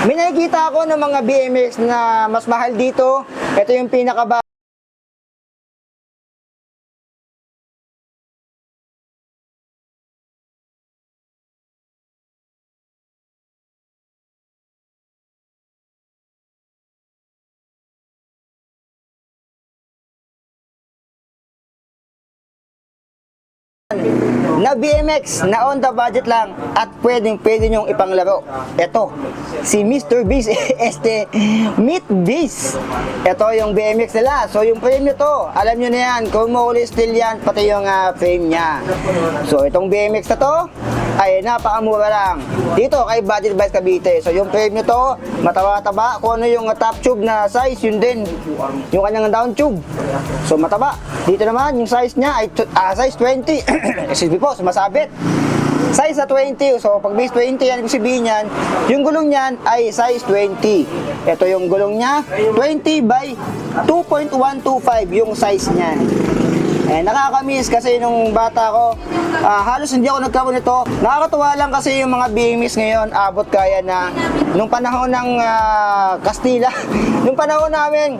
May nakikita ako ng mga BMX na mas mahal dito. Ito yung pinaka na BMX na on the budget lang at pwede nyong ipanglaro. Ito, si Mr. Beast, Meet Beast. Ito yung BMX nila. So yung frame nyo to, alam nyo na yan, kung mauli steel yan, pati yung frame nya. So itong BMX na to, ay napakamura lang. Dito kay Budget Bikes Cavite. So yung frame nyo to, mataba-taba. Kung ano yung top tube na size, yun din. Yung kanyang down tube. So mataba. Dito naman, yung size nya ay size 20. Excuse me po, sumasabit. Size na 20. So pag base 20 yan, ibig sabihin yan, yung gulong niyan ay size 20. Ito yung gulong niya, 20 by 2.125 yung size niyan. Nakakamiss kasi nung bata ko, halos hindi ako nagkaroon nito. Nakakatuwa lang kasi yung mga BMX ngayon, abot kaya na nung panahon ng Kastila. Nung panahon namin,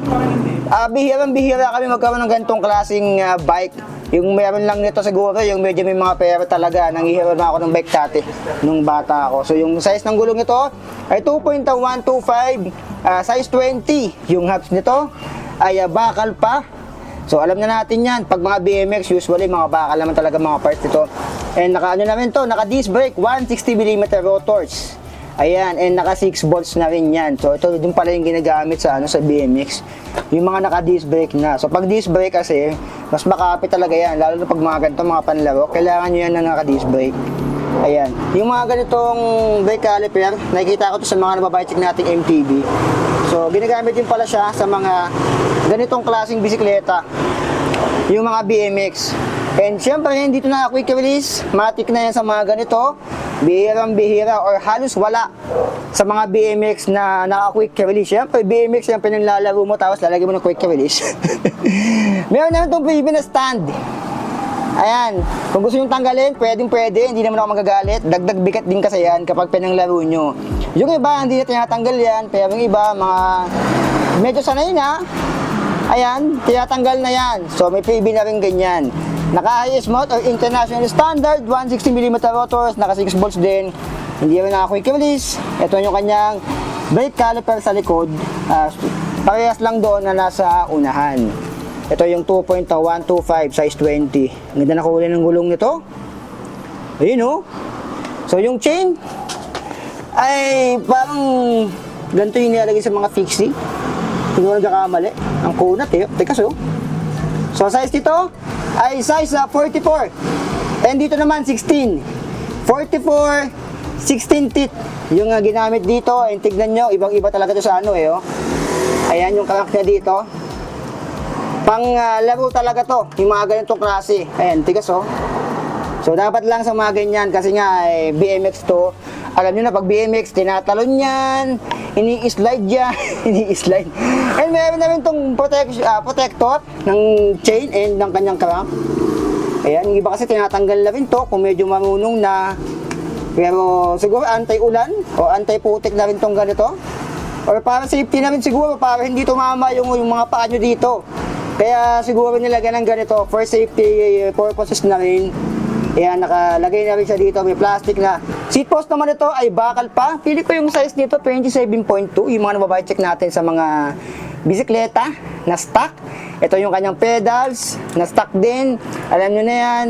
bihirang-bihira kami magkaroon ng ganitong klaseng bike. Yung meron lang nito siguro, yung medyo may mga pera talaga. Nanghihiro na ako ng bike dati nung bata ako. So yung size ng gulong nito ay 2.125, size 20. Yung hubs nito ay bakal pa. So alam na natin yan, pag mga BMX usually mga bakal naman talaga mga parts nito. And naka naka disc brake, 160mm rotors. Ayan, and naka 6 volts na rin yan. So ito din pala yung ginagamit sa sa BMX. Yung mga naka disc brake na. So pag disc brake kasi, mas makapit talaga yan, lalo na pag mga ganito mga panlaro, kailangan nyo yan na naka disc brake. Ayan, yung mga ganitong brake caliper, nakikita ko to sa mga nababike nating MTB. So ginagamit din pala siya sa mga ganitong klaseng bisikleta, yung mga BMX. And syempre, dito na quick release, matik na yan sa mga ganito, bihirang-bihira or halos wala sa mga BMX na naka-quick release. Syempre, BMX yung pinaglalaro mo tapos lalagyan mo ng quick release. Meron naman itong baby na stand. Ayan, kung gusto nyo tanggalin, pwede, hindi naman ako magagalit. Dagdag bigat din kasi yan kapag pinanglaro nyo. Yung iba, hindi na tinatanggal yan, pero yung iba, mga medyo sanay na, ayan, tinatanggal na yan. So may PB na rin ganyan. Naka-IS mode or international standard, 160mm rotors, naka 6 volts din. Hindi rin naka-quick release. Ito yung kanyang brake caliper sa likod. Parehas lang doon na nasa unahan. Ito yung 2.125 size 20. Ang ganda na kulay ng gulong nito. Ayun oh. So yung chain ay parang ganito yung nilalagay sa mga fixie. Kung wala nagkakamali. Ang kunat eh. Teka so. So size dito ay size 44. And dito naman 16. 44, 16 teeth. Yung ginamit dito, and tignan nyo, ibang-iba talaga to sa oh. Ayan yung crank niya dito. Pang laro talaga to, yung mga ganitong klase. Ayan, tigas oh. So dapat lang sa mga ganyan kasi nga BMX to. Alam niyo na pag BMX tinatalon yan, ini-slide yan, ini-slide. And meron na rin tong protector ng chain and ng kanyang crank. Ayan, yung iba kasi tinatanggal na rin to kung medyo marunong na. Pero siguro anti-ulan o anti-putik na rin tong ganito. Or para safety na rin siguro, para hindi tumama yung mga paa nyo dito. Kaya siguro nilagyan ng ganito for safety purposes na rin. Ayan, nakalagay na rin siya dito, may plastic na. Seat post naman ito ay bakal pa. Pili ko yung size nito, 27.2. Yung mga nababike check natin sa mga bisikleta na stock. Ito yung kanyang pedals, na stock din. Alam nyo na yan.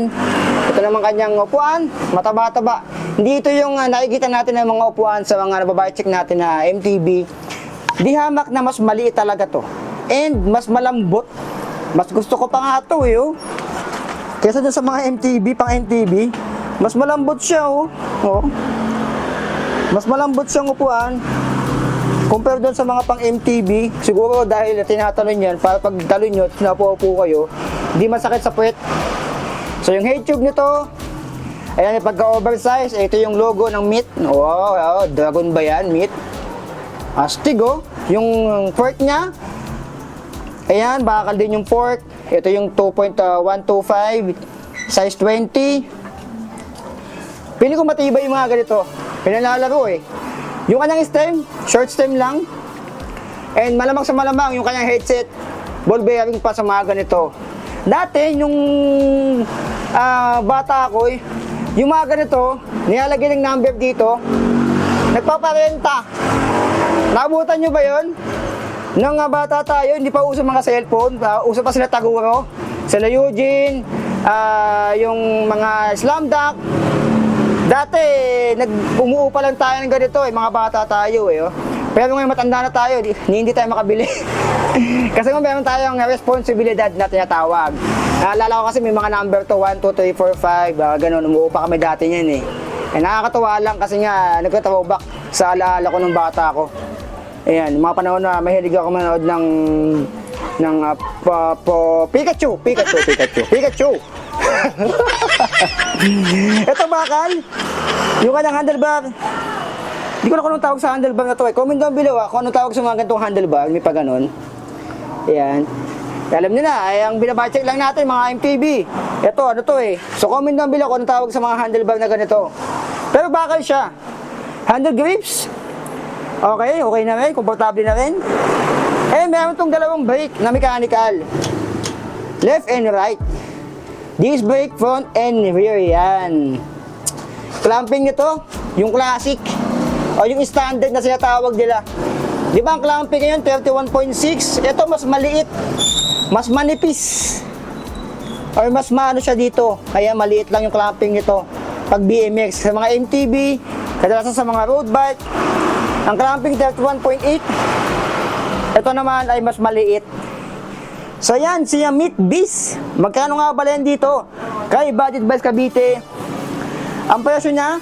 Ito naman kanyang upuan, mataba-taba. Hindi ito yung nakikita natin ng mga upuan sa mga nababike check natin na MTB. Di hamak na mas maliit talaga to. And mas malambot. Mas gusto ko pa nga ito oh. Kesa dun sa mga MTB, pang MTB, mas malambot siya oh. Mas malambot siyang upuan. Compare dun sa mga pang MTB, siguro dahil tinatalon yan, para pag talon nyo, napupo kayo, hindi masakit sa puwet. So yung head tube nito, ayan, pagka-oversize, ito yung logo ng Meet. Wow, Dragon ba yan, Meet? Astig oh. Yung fork niya, ayan, bakal din yung fork. Ito yung 2.125 size 20. Pili ko matibay yung mga ganito. Pinalalaro eh. Yung kanyang stem, short stem lang. And malamang sa malamang, yung kanyang headset, ball bearing pa sa mga ganito. Dati, nung bata ako, yung mga ganito, nilalagay ng number dito, nagpaparenta. Naabutan nyo ba yun? Nung bata tayo, hindi pa uso mga cellphone, uso pa sila Taguro, sila Eugene, yung mga Slam Dunk. Dati, umuupa lang tayo ng ganito mga bata tayo Oh. Pero ngayon matanda na tayo, hindi tayo makabili. Kasi kung meron tayong responsibilidad na tinatawag. Naalala ko kasi may mga number to, 1, 2, 3, 4, 5, ganun, umuupa kami dati niyan nakakatawa lang kasi nga, nagtatawag sa alaala ko ng bata ko. Ayan, mga panahon na mahilig ako manood ng Pikachu. Ito bakal, yung kanyang handlebar. Hindi ko na kung anong tawag sa handlebar na to Comment down below kung anong tawag sa mga ganitong handlebar. May pa ganun. Ayan. Alam niyo na, ang binabacheck lang natin mga MTB. Ito, ano to So comment down below kung anong tawag sa mga handlebar na ganito. Pero bakal siya. Handle grips. Okay na rin, komportable na rin. Meron tong dalawang brake na mechanical. Left and right. Disc brake front and rear yan. Clamping nito, yung classic. O yung standard na sinatawag nila. Di ba ang clamping ngayon, 31.6? Ito mas maliit. Mas manipis. Or mas maano siya dito. Kaya maliit lang yung clamping nito. Pag BMX, sa mga MTB, kadalasan sa mga road bike, ang clamping 31.8. Ito naman ay mas maliit. So yan, siya Meet Biz. Magkano nga ba yan dito? Kay Budget Buys Cavite. Ang presyo niya,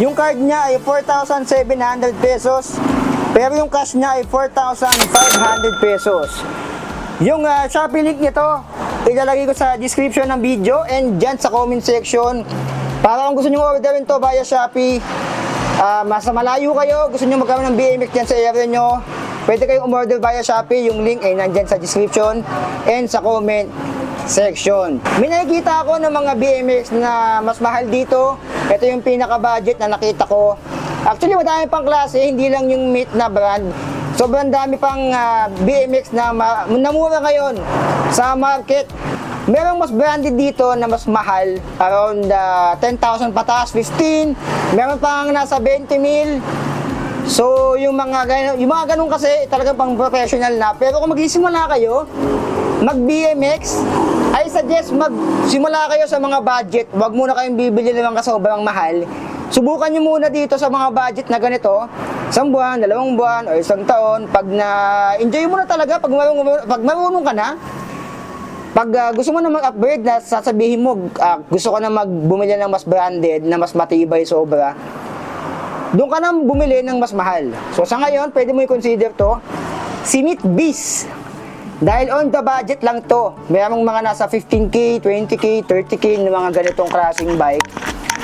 yung card niya ay 4,700 pesos. Pero yung cash niya ay 4,500 pesos. Yung Shopee link nito, ilalagay ko sa description ng video and dyan sa comment section. Para kung gusto nyo orderin to via Shopee, mas malayo kayo, gusto nyo magkaroon ng BMX dyan sa area nyo, pwede kayong umorder via Shopee. Yung link ay nandyan sa description and sa comment section. May nakikita ako ng mga BMX na mas mahal dito. Ito yung pinaka-budget na nakita ko. Actually, madami pang klase, hindi lang yung Meet na brand. Sobrang dami pang BMX na mura ngayon sa market. Merong mas branded dito na mas mahal, around 10,000 pataas, 15. Meron pang nasa 20 mil. So, yung mga ganun kasi talagang pang professional na. Pero kung magsisimula kayo, mag-BMX, I suggest magsimula kayo sa mga budget. Huwag muna kayong bibili ng mga sobrang mahal. Subukan nyo muna dito sa mga budget na ganito, 1 buwan, 2 buwan, o 1 taon. Pag na-enjoy mo na talaga, pag marunong ka na, pag gusto mo na mag-upgrade, na sasabihin mo, gusto ko na bumili ng mas branded, na mas matibay sobra, doon ka na bumili ng mas mahal. So sa ngayon, pwede mo i-consider to, si Meet Biz. Dahil on the budget lang to. Mayroong mga nasa 15K, 20K, 30K na mga ganitong klaseng bike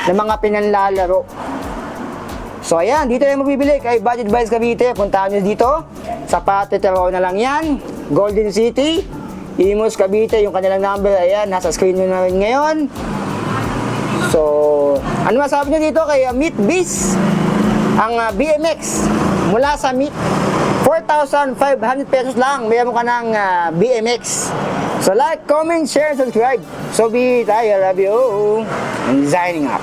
na mga pinanlalaro. So ayan, dito na mabibili kay Budget Buys Cavite. Puntahan nyo dito sa Patitero na lang yan, Golden City, Imus Cavite. Yung kanilang number, ayan, nasa screen nyo na rin ngayon. So, ano masabi nyo dito kay Meet Biz? Ang BMX mula sa Meet, 4,500 pesos lang, mayroon ka ng BMX. So like, comment, share, subscribe. So be tayo, love you. And signing up.